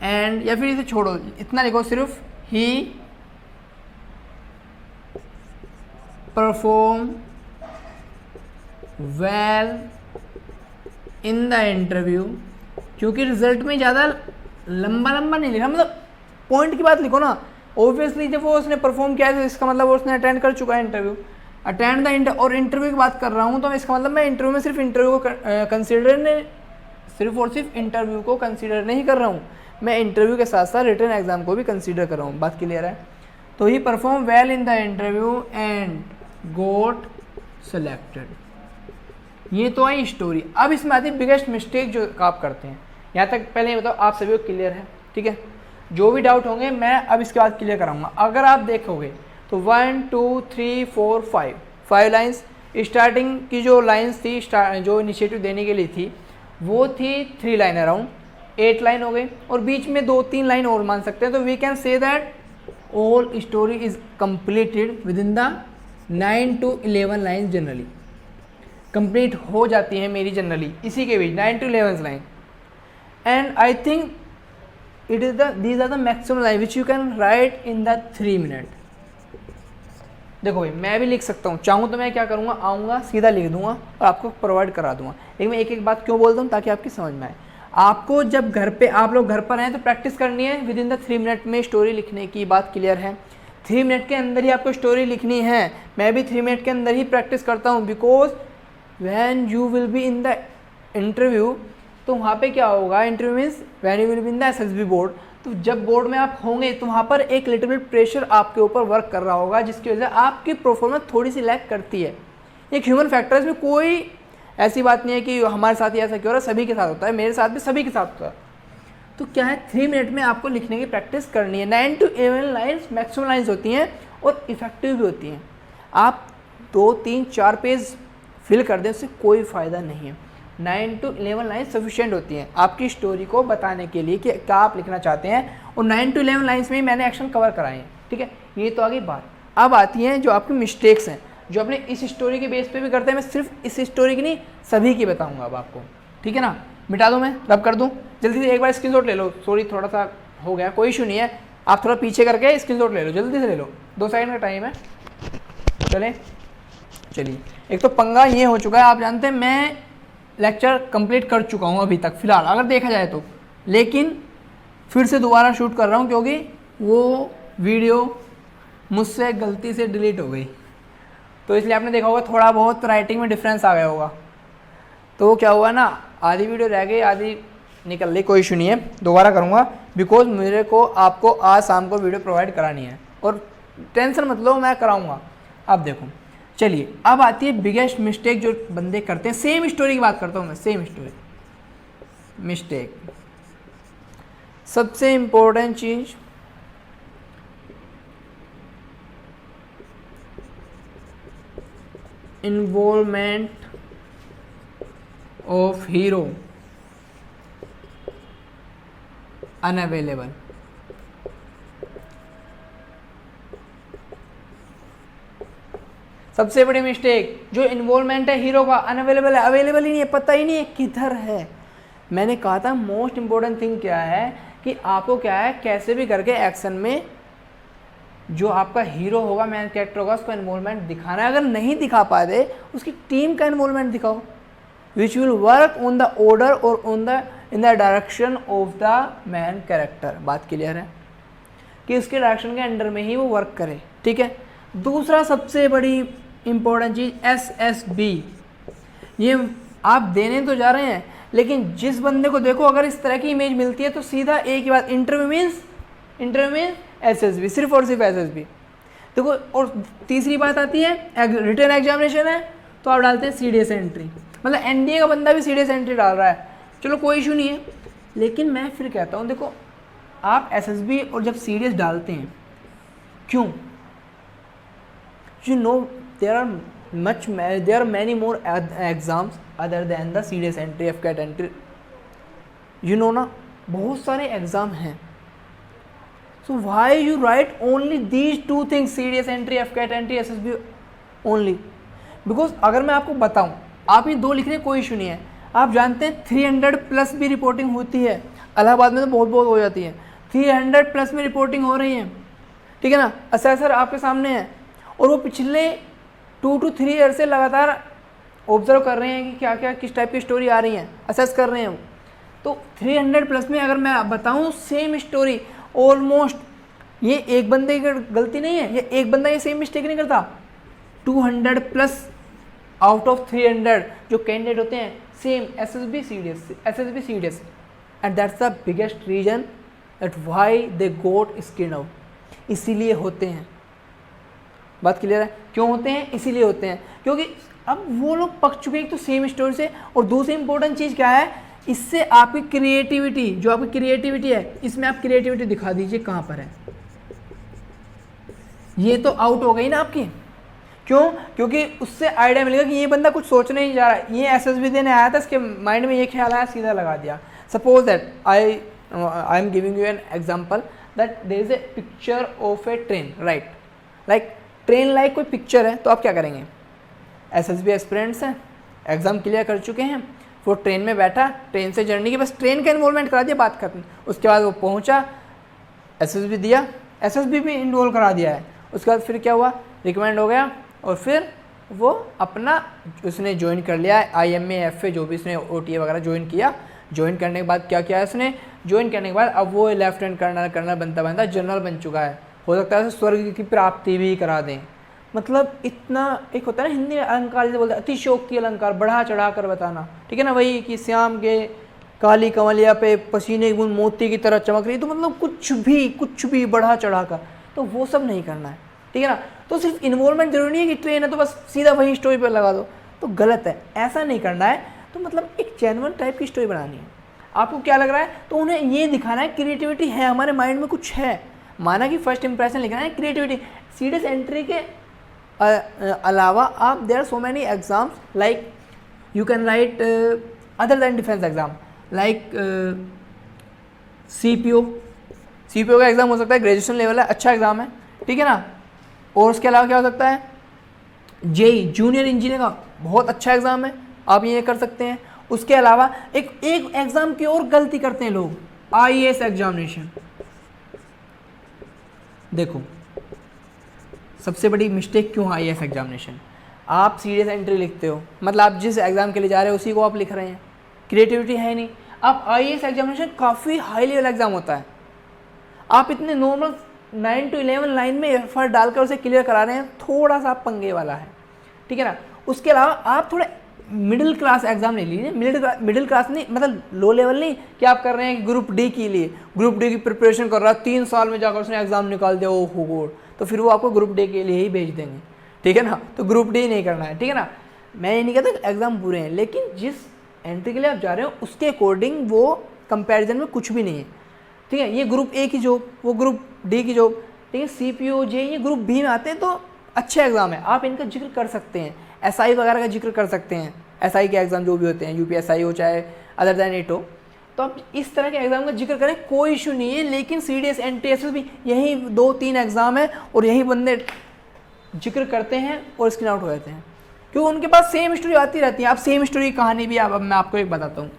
एंड या फिर इसे छोड़ो, इतना लिखो सिर्फ, he perform well in the interview. क्योंकि रिजल्ट में ज़्यादा लंबा लंबा नहीं लिखा, मतलब पॉइंट की बात लिखो ना। ऑब्वियसली जब वो उसने परफॉर्म किया है तो इसका मतलब वो उसने अटेंड कर चुका है इंटरव्यू। अटेंड द और इंटरव्यू की बात कर रहा हूँ, तो इसका मतलब मैं इंटरव्यू में सिर्फ इंटरव्यू को कंसिडर नहीं, सिर्फ और सिर्फ इंटरव्यू को कंसिडर नहीं कर रहा हूँ, मैं इंटरव्यू के साथ साथ रिटन एग्जाम को भी कंसिडर कर रहा हूँ। बात क्लियर है। तो he perform well in the interview and got selected. ये तो आई स्टोरी। अब इसमें आती है बिगेस्ट मिस्टेक जो आप करते हैं। यहाँ तक पहले ये बताओ आप सभी को क्लियर है, ठीक है। जो भी डाउट होंगे मैं अब इसके बाद क्लियर कराऊंगा। अगर आप देखोगे तो 1 2 3 4 5 लाइन्स, स्टार्टिंग की जो लाइन्स थी, जो इनिशिएटिव देने के लिए थी, वो थी 3 लाइन अराउंड, 8 लाइन हो गई, और बीच में 2-3 लाइन और मान सकते हैं। तो we can say that all story is completed within the 9 to 11 line. Generally complete हो जाती है मेरी जनरली इसी के बीच 9 to 11 line. And I think it is these are the maximum line which you can write in the 3 minute। देखो भाई मैं भी लिख सकता हूँ, चाहूँ तो मैं क्या करूँगा, आऊँगा सीधा लिख दूंगा और आपको प्रोवाइड करा दूंगा। लेकिन मैं एक एक बात क्यों बोलता हूँ, ताकि आपकी समझ में आए। आपको जब घर पे आप लोग घर पर हैं तो प्रैक्टिस करनी है विद इन द 3 मिनट में स्टोरी लिखने की। बात क्लियर है। 3 मिनट के अंदर ही आपको स्टोरी लिखनी है। मैं भी 3 मिनट के अंदर ही प्रैक्टिस करता हूँ, because when you will be in the interview, तो वहाँ पे क्या होगा, interview means when you will be in the SSB board, तो जब बोर्ड में आप होंगे तो वहाँ पर एक लिटिल बिट प्रेशर आपके ऊपर वर्क कर रहा होगा, जिसकी वजह से आपकी परफॉर्मेंस थोड़ी सी लैग करती है। एक ह्यूमन फैक्टर है, इसमें कोई ऐसी बात नहीं है कि हमारे साथ ही ऐसा क्यों हो रहा है, सभी के साथ होता है, मेरे साथ भी सभी के साथ होता है। तो क्या है, 3 मिनट में आपको लिखने की प्रैक्टिस करनी है। 9 to 11 लाइन्स मैक्सिमम लाइन्स होती हैं और इफेक्टिव भी होती हैं। आप 2 3 4 पेज फिल कर दें, उससे कोई फ़ायदा नहीं है। 9 to 11 लाइन्स सफिशिएंट होती हैं आपकी स्टोरी को बताने के लिए कि क्या आप लिखना चाहते हैं, और 9 to 11 लाइन्स में ही मैंने एक्शन कवर कराए हैं, ठीक है। ये तो आगे बात। अब आती हैं जो आपकी मिस्टेक्स हैं, जो अपने इस स्टोरी के बेस पे भी करते हैं। मैं सिर्फ इस स्टोरी की नहीं, सभी की बताऊंगा अब आपको, ठीक है ना। मिटा दूँ, मैं रब कर दूँ, जल्दी से एक बार स्क्रीनशॉट ले लो। सॉरी थोड़ा सा हो गया, कोई इशू नहीं है, आप थोड़ा पीछे करके स्क्रीनशॉट ले लो, जल्दी से ले लो, 2 सेकंड का टाइम है। चलिए एक तो पंगा ये हो चुका है, आप जानते हैं मैं लेक्चर कंप्लीट कर चुका हूँ अभी तक फ़िलहाल, अगर देखा जाए तो, लेकिन फिर से दोबारा शूट कर रहा हूँ क्योंकि वो वीडियो मुझसे गलती से डिलीट हो गई। तो इसलिए आपने देखा होगा थोड़ा बहुत राइटिंग में डिफरेंस आ गया होगा। तो क्या हुआ ना, आधी वीडियो रह गई, आधी निकल गई, कोई इशू नहीं है, दोबारा करूँगा, बिकॉज मेरे को आपको आज शाम को वीडियो प्रोवाइड करानी है, और टेंशन मत लो, मैं कराऊँगा। अब देखो, चलिए अब आती है बिगेस्ट मिस्टेक जो बंदे करते हैं। सेम स्टोरी की बात करता हूँ मैं, सेम स्टोरी। मिस्टेक सबसे इम्पोर्टेंट चीज, इन्वॉल्वमेंट ऑफ हीरो अनअवेलेबल। सबसे बड़ी मिस्टेक, जो इन्वॉल्वमेंट है हीरो का अनअवेलेबल है, अवेलेबल ही नहीं है, पता ही नहीं है किधर है। मैंने कहा था मोस्ट इंपॉर्टेंट थिंग क्या है कि आपको क्या है, कैसे भी करके एक्शन में जो आपका हीरो होगा, मेन कैरेक्टर होगा, उसका इन्वॉल्वमेंट दिखाना है। अगर नहीं दिखा पाते उसकी टीम का इन्वॉल्वमेंट दिखाओ, which will work on the order और on the in the direction of the main character. बात क्लियर है कि उसके डायरेक्शन के अंडर में ही वो वर्क करे, ठीक है। दूसरा सबसे बड़ी इंपॉर्टेंट चीज़ SSB। ये आप देने तो जा रहे हैं, लेकिन जिस बंदे को देखो अगर इस तरह की इमेज मिलती है तो सीधा एक ही बात, इंटरव्यू मीन्स SSB, सिर्फ और सिर्फ SSB। देखो, और तीसरी बात आती है रिटन एग्जामिनेशन है तो आप डालते हैं CDS एंट्री, मतलब NDA का बंदा भी CDS एंट्री डाल रहा है, चलो कोई इशू नहीं है। लेकिन मैं फिर कहता हूँ देखो, आप SSB और जब CDS डालते हैं, क्यों? You know there are many more exams other than the CDS entry, FCAT entry, you know ना, बहुत सारे एग्ज़ाम हैं। So why you write only these two things, CDS entry, FCAT entry, SSB only? Because अगर मैं आपको बताऊं, आप ये दो लिख रहे हैं कोई इशू नहीं है। आप जानते हैं 300 प्लस भी रिपोर्टिंग होती है, इलाहाबाद में तो बहुत बहुत हो जाती है, 300 प्लस में रिपोर्टिंग हो रही है, ठीक है ना। असेसर आपके सामने है और वो पिछले 2 to 3 ईयर से लगातार ऑब्जर्व कर रहे हैं कि क्या क्या किस टाइप की स्टोरी आ रही है, असेस कर रहे हैं वो। तो 300 प्लस में अगर मैं बताऊं सेम स्टोरी ऑलमोस्ट, ये एक बंदे की गलती नहीं है, ये एक बंदा ये सेम मिस्टेक नहीं करता, 200 प्लस आउट ऑफ 300 जो कैंडिडेट होते हैं same SSB CDS, and that's the biggest reason that why they got skin out. इसीलिए होते हैं, बात क्लियर है, क्यों होते हैं? इसीलिए होते हैं क्योंकि अब वो लोग पक चुके हैं तो सेम स्टोरी से। और दूसरी इंपॉर्टेंट चीज़ क्या है, इससे आपकी क्रिएटिविटी, जो आपकी क्रिएटिविटी है, इसमें आप क्रिएटिविटी दिखा दीजिए कहाँ पर है। ये तो आउट हो गई ना आपकी, क्यों? क्योंकि उससे आइडिया मिलेगा कि ये बंदा कुछ सोचने नहीं जा रहा है, ये SSB देने आया था, इसके माइंड में ये ख्याल आया, सीधा लगा दिया। Suppose that I am giving you an example that there is a picture of a train, right, like train like कोई पिक्चर है, तो आप क्या करेंगे? SSB एस्पिरेंट्स हैं, एग्ज़ाम क्लियर कर चुके हैं, वो ट्रेन में बैठा, ट्रेन से जर्नी की बस ट्रेन का इन्वॉल्वमेंट करा दिया, बात खत्म। उसके बाद वो पहुंचा, SSB दिया, SSB भी इन्वॉल्व करा दिया है। उसके बाद फिर क्या हुआ, रिकमेंड हो गया और फिर वो अपना उसने ज्वाइन कर लिया IMA FA जो भी उसने OTA वगैरह ज्वाइन किया। ज्वाइन करने के बाद क्या किया उसने, ज्वाइन करने के बाद अब वो लेफ्टिनेंट कर्नल बनता जनरल बन चुका है। हो सकता है स्वर्ग की प्राप्ति भी करा दें। मतलब इतना, एक होता है ना हिंदी में अलंकार जैसे बोलते हैं, अतिशयोक्ति अलंकार, बढ़ा चढ़ा कर बताना, ठीक है ना, वही कि श्याम के काली कमलिया पे पसीने की बूंद मोती की तरह चमक रही, तो मतलब कुछ भी बढ़ा चढ़ा कर, तो वो सब नहीं करना है, ठीक है ना। तो सिर्फ इन्वॉल्वमेंट जरूरी नहीं है कि ट्रेन है तो बस सीधा वही स्टोरी पर लगा दो, तो गलत है, ऐसा नहीं करना है। तो मतलब एक जेन्युइन टाइप की स्टोरी बनानी है। आपको क्या लग रहा है, तो उन्हें ये दिखाना है क्रिएटिविटी है, हमारे माइंड में कुछ है, माना कि फर्स्ट इंप्रेशन लिखना है, क्रिएटिविटी। सीडीएस एंट्री के अलावा आप there are so many exams like you can write other than defence exam like CPO का एग्ज़ाम हो सकता है, ग्रेजुएशन लेवल है, अच्छा एग्ज़ाम है, ठीक है ना। और उसके अलावा क्या हो सकता है, जेई जूनियर इंजीनियर का बहुत अच्छा एग्ज़ाम है, आप ये कर सकते हैं। उसके अलावा एक एग्ज़ाम की और गलती करते हैं लोग, आईएएस एग्जामिनेशन। देखो सबसे बड़ी मिस्टेक क्यों आईएएस एग्जामिनेशन, आप सीडीएस एंट्री लिखते हो, मतलब आप जिस एग्ज़ाम के लिए जा रहे हो उसी को आप लिख रहे हैं, क्रिएटिविटी है नहीं। आप आईएएस एग्जामिनेशन काफ़ी हाई लेवल एग्ज़ाम होता है, आप इतने नॉर्मल 9 to 11 लाइन में एफर्ट डालकर उसे क्लियर करा रहे हैं, थोड़ा सा पंगे वाला है, ठीक है ना। उसके अलावा आप थोड़े मिडिल क्लास एग्जाम ले लीजिए, मिडिल क्लास नहीं मतलब लो लेवल नहीं कि आप कर रहे हैं ग्रुप डी के लिए, ग्रुप डी की प्रिपरेशन कर रहा है, 3 साल में जाकर उसने एग्जाम निकाल दिया, ओ हो गॉड, तो फिर वो आपको ग्रुप डी के लिए ही भेज देंगे, ठीक है ना। तो ग्रुप डी नहीं करना है, ठीक है ना। मैं ये नहीं कहता एग्जाम बुरे हैं, लेकिन जिस एंट्री के लिए आप जा रहे हो उसके अकॉर्डिंग वो कंपेरिजन में कुछ भी नहीं है, ठीक है। ये ग्रुप ए की जॉब, वो ग्रुप डी की जॉब, ठीक है। सीपीओ जे ये ग्रुप बी में आते हैं, तो अच्छे एग्जाम है, आप इनका जिक्र कर सकते हैं, एसआई वगैरह का जिक्र कर सकते हैं, SI के एग्ज़ाम जो भी होते हैं, UPSI हो चाहे अदर दैन इट हो, तो आप इस तरह के एग्ज़ाम का जिक्र करें, कोई इशू नहीं है। लेकिन CDS NTSS भी यही 2-3 एग्ज़ाम है और यही बंदे जिक्र करते हैं और स्क्रीन आउट हो जाते हैं, क्योंकि उनके पास सेम स्टोरी आती रहती है। आप सेम स्टोरी की कहानी भी अब मैं आपको एक बताता हूँ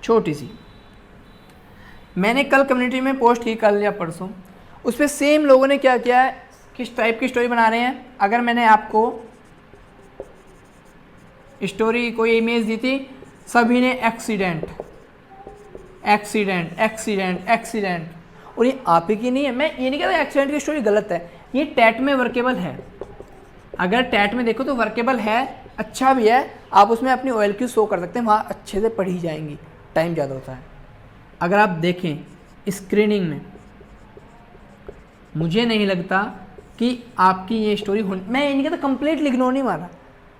छोटी सी। मैंने कल कम्युनिटी में पोस्ट की, कल या परसों, उस पर सेम लोगों ने क्या किया है, किस टाइप की स्टोरी बना रहे हैं। अगर मैंने आपको स्टोरी कोई इमेज दी थी, सभी ने एक्सीडेंट एक्सीडेंट एक्सीडेंट एक्सीडेंट, और ये आप ही की नहीं है। मैं ये नहीं कहता एक्सीडेंट की स्टोरी गलत है, ये टैट में वर्केबल है। अगर टैट में देखो तो वर्केबल है, अच्छा भी है, आप उसमें अपनी OLQ शो कर सकते हैं, वहाँ अच्छे से पढ़ी जाएंगी, टाइम ज़्यादा होता है। अगर आप देखें स्क्रीनिंग में, मुझे नहीं लगता कि आपकी ये स्टोरी मैं ये नहीं कहता कंप्लीटली इग्नोर नहीं मारा।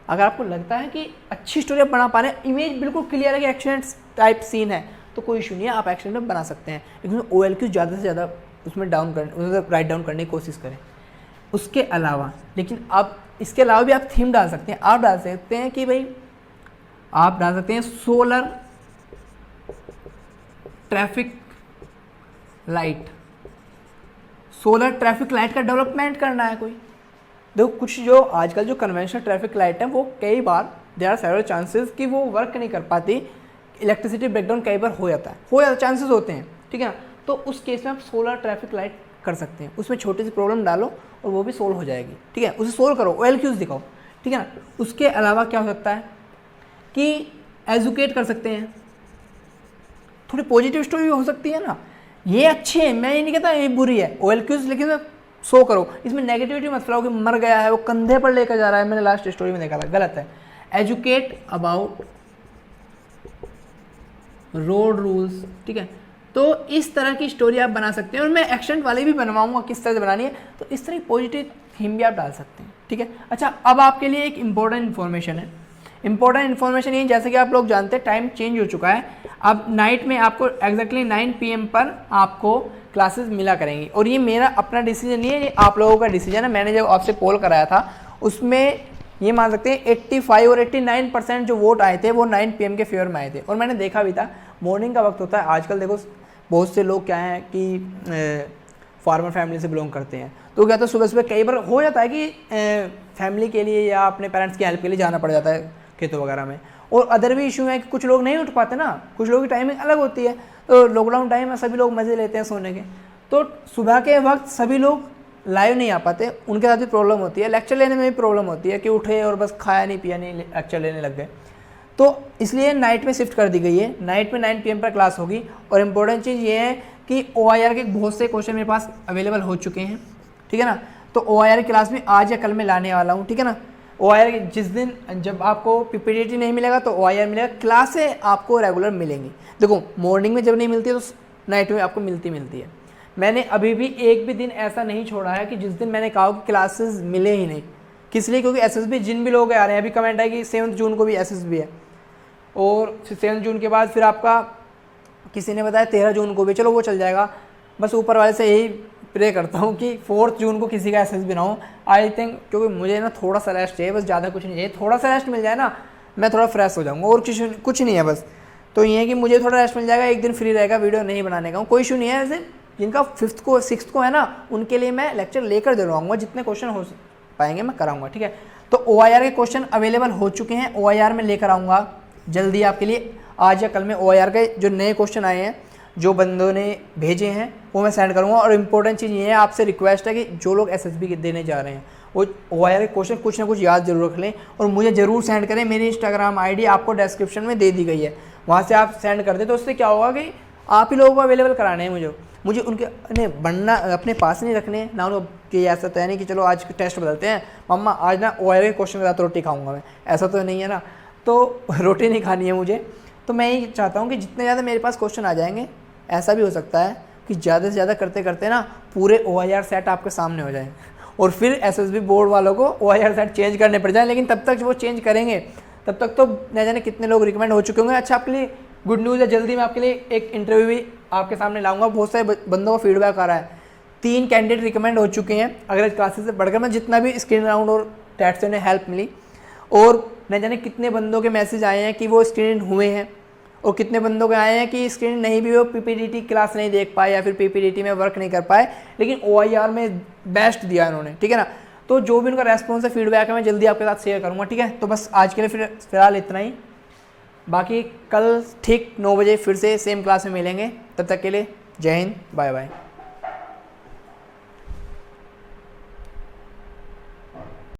अगर आपको लगता है कि अच्छी स्टोरी आप बना पा रहे हैं, इमेज बिल्कुल क्लियर है कि एक्सीडेंट टाइप सीन है, तो कोई इशू नहीं है, आप एक्सीडेंट बना सकते हैं। लेकिन OLQ ज़्यादा से ज़्यादा उसमें राइट डाउन करने की कोशिश करें। उसके अलावा, लेकिन आप इसके अलावा भी आप थीम डाल सकते हैं। आप डाल सकते हैं कि भाई आप डाल सकते हैं solar traffic light, solar traffic light का डेवलपमेंट करना है कोई। देखो कुछ जो आजकल जो कन्वेंशनल ट्रैफिक लाइट है वो कई बार देयर आर सेवरल चांसेस कि वो वर्क नहीं कर पाती, इलेक्ट्रिसिटी ब्रेकडाउन कई बार हो जाता है, चांसेस होते हैं, ठीक है ना। तो उस केस में आप सोलर ट्रैफिक लाइट कर सकते हैं, उसमें छोटी सी प्रॉब्लम डालो और वो भी सोल्व हो जाएगी, ठीक है। उसे सोल्व करो, OLQs दिखाओ, ठीक है ना। उसके अलावा क्या हो सकता है कि एजुकेट कर सकते हैं, थोड़ी पॉजिटिव स्टोरी हो सकती है ना, ये अच्छी है, मैं ये नहीं कहता ये बुरी है OLQs, लेकिन शो करो, इसमें नेगेटिविटी मत फैलाओ कि मर गया है वो कंधे पर लेकर जा रहा है, मैंने लास्ट स्टोरी में देखा था, गलत है। एजुकेट अबाउट रोड रूल्स, ठीक है। तो इस तरह की स्टोरी आप बना सकते हैं, और मैं एक्शन वाली भी बनवाऊंगा किस तरह से बनानी है, तो इस तरह की पॉजिटिव थीम भी आप डाल सकते हैं, ठीक है। अच्छा, अब आपके लिए एक इंपॉर्टेंट इन्फॉर्मेशन है। इंपॉर्टेंट इन्फॉर्मेशन ये, जैसे कि आप लोग जानते हैं टाइम चेंज हो चुका है, अब नाइट में आपको एग्जैक्टली 9 PM पर आपको क्लासेस मिला करेंगी। और ये मेरा अपना डिसीजन नहीं है, ये आप लोगों का डिसीजन है। मैंने जब आपसे पोल कराया था उसमें ये मान सकते हैं 85 और 89% जो वोट आए थे वो 9 PM के फेवर में आए थे। और मैंने देखा भी था, मॉर्निंग का वक्त होता है, आजकल देखो बहुत से लोग क्या हैं कि फार्मर फैमिली से बिलोंग करते हैं, तो क्या तो सुबह सुबह कई बार हो जाता है कि फैमिली के लिए या अपने पेरेंट्स की हेल्प के लिए जाना पड़ जाता है खेतों वगैरह में। और अदर भी इशू है कि कुछ लोग नहीं उठ पाते ना, कुछ लोगों की टाइमिंग अलग होती है, तो लॉकडाउन टाइम में सभी लोग मज़े लेते हैं सोने के, तो सुबह के वक्त सभी लोग लाइव नहीं आ पाते, उनके साथ भी प्रॉब्लम होती है, लेक्चर लेने में भी प्रॉब्लम होती है कि उठे और बस खाया नहीं पिया नहीं लेक्चर लेने लग गए। तो इसलिए नाइट में शिफ्ट कर दी गई है, नाइट में 9 PM पर क्लास होगी। और इम्पोर्टेंट चीज़ ये है कि OIR के बहुत से क्वेश्चन मेरे पास अवेलेबल हो चुके हैं, ठीक है ना। तो OIR क्लास में आज या कल में लाने वाला हूँ, ठीक है ना। OIR जिस दिन जब आपको PPTT नहीं मिलेगा तो OIR मिलेगा, क्लासें आपको रेगुलर मिलेंगी। देखो मॉर्निंग में जब नहीं मिलती है तो नाइट में आपको मिलती है। मैंने अभी भी एक भी दिन ऐसा नहीं छोड़ा है कि जिस दिन मैंने कहा कि क्लासेस मिले ही नहीं। किस लिए? क्योंकि SSB जिन भी लोग आ रहे हैं, अभी कमेंट है कि 7 जून को भी SSB है, और 7 जून के बाद फिर आपका किसी ने बताया 13 जून को भी, चलो वो चल जाएगा। बस ऊपर वाले से यही प्रे करता हूँ कि 4 जून को किसी का SSB ना हो, आई थिंक, क्योंकि मुझे ना थोड़ा सा रेस्ट चाहिए, बस ज़्यादा कुछ नहीं चाहिए, थोड़ा सा रेस्ट मिल जाए ना मैं थोड़ा फ्रेश हो जाऊँगा, और कुछ नहीं है बस। तो ये है कि मुझे थोड़ा रेस्ट मिल जाएगा, एक दिन फ्री रहेगा वीडियो नहीं बनाने का, कोई इशू नहीं है। ऐसे जिनका 5th को 6th को है ना, उनके लिए मैं लेक्चर लेकर जरूर आऊँगा, जितने क्वेश्चन हो पाएंगे मैं कराऊंगा, ठीक है। तो OIR के क्वेश्चन अवेलेबल हो चुके हैं, OIR में लेकर आऊँगा जल्दी आपके लिए, आज या कल में। OIR के जो नए क्वेश्चन आए हैं, जो बंदों ने भेजे हैं, वो मैं सेंड करूँगा। और इम्पोर्टेंट चीज़ ये है, आपसे रिक्वेस्ट है कि जो लोग SSB देने जा रहे हैं वो OIR के क्वेश्चन कुछ ना कुछ याद जरूर रख लें और मुझे ज़रूर सेंड करें। मेरी इंस्टाग्राम ID आपको डिस्क्रिप्शन में दे दी गई है, वहाँ से आप सेंड कर दें। तो उससे क्या होगा कि आप ही लोगों को अवेलेबल कराने हैं, मुझे उनके बनना अपने पास नहीं रखने ना, उनको कि ऐसा तो है नहीं कि चलो आज टेस्ट बदलते हैं, मम्मा आज ना OIR के क्वेश्चन के साथ रोटी खाऊंगा मैं, ऐसा तो नहीं है ना। तो रोटी नहीं खानी है मुझे, तो मैं ये चाहता हूँ कि जितने ज़्यादा मेरे पास क्वेश्चन आ जाएंगे, ऐसा भी हो सकता है कि ज़्यादा से ज़्यादा करते करते ना पूरे OIR सेट आपके सामने हो जाए, और फिर SSB बोर्ड वालों को OIR सेट चेंज करने पड़ जाए। लेकिन तब तक वो चेंज करेंगे, तब तक तो न जाने कितने लोग रिकमेंड हो चुके होंगे। अच्छा, आपके लिए गुड न्यूज़ है, जल्दी मैं आपके लिए एक इंटरव्यू भी आपके सामने लाऊंगा। बहुत सारे बंदों का फीडबैक आ रहा है, 3 कैंडिडेट रिकमेंड हो चुके हैं अगर क्लासेस से पढ़कर, मैं जितना भी स्क्रीन राउंड और टैट से उन्हें हेल्प मिली, और न जाने कितने बंदों के मैसेज आए हैं कि वो स्क्रीन हुए हैं, और कितने बंदों के आए हैं कि स्क्रीन नहीं भी, वो पीपीडीटी क्लास नहीं देख पाए या फिर पीपीडीटी में वर्क नहीं कर पाए, लेकिन OIR में बेस्ट दिया इन्होंने, ठीक है ना। तो जो भी उनका रेस्पॉन्स है, फीडबैक है, मैं जल्दी आपके साथ शेयर करूँगा, ठीक है। तो बस आज के लिए फिलहाल इतना ही, बाकी कल ठीक 9 बजे फिर से सेम क्लास में मिलेंगे। तब तक के लिए जय हिंद, बाय बाय।